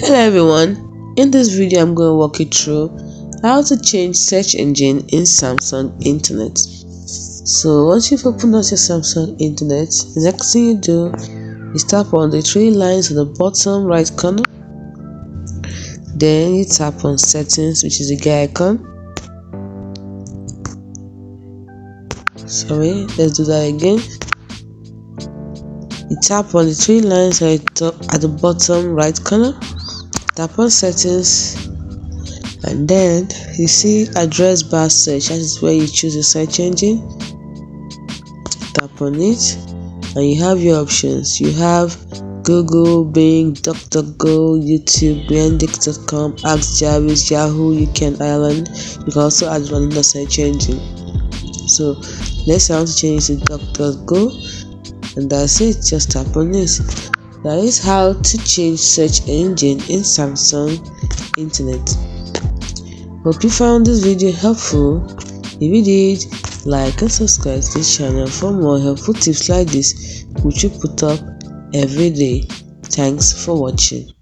Hello everyone, in this video I'm going to walk you through how to change search engine in Samsung Internet. So once you've opened up your Samsung Internet, the next thing you do is tap on the three lines on the bottom right corner. Then you tap on settings, which is the gear icon. Sorry, let's do that again. You tap on the three lines at the bottom right corner. Tap on settings, and then you see address bar search. That is where you choose a search engine. Tap on it and you have your options. You have Google, Bing, DuckDuckGo, YouTube, Yandex.com, AskJarvis, Yahoo, Ireland. You can also add another search engine. So let's say I want to change to DuckDuckGo, and that's it. Just tap on this. That is how to change search engine in Samsung Internet. Hope you found this video helpful. If you did, like and subscribe to this channel for more helpful tips like this, which we put up every day. Thanks for watching.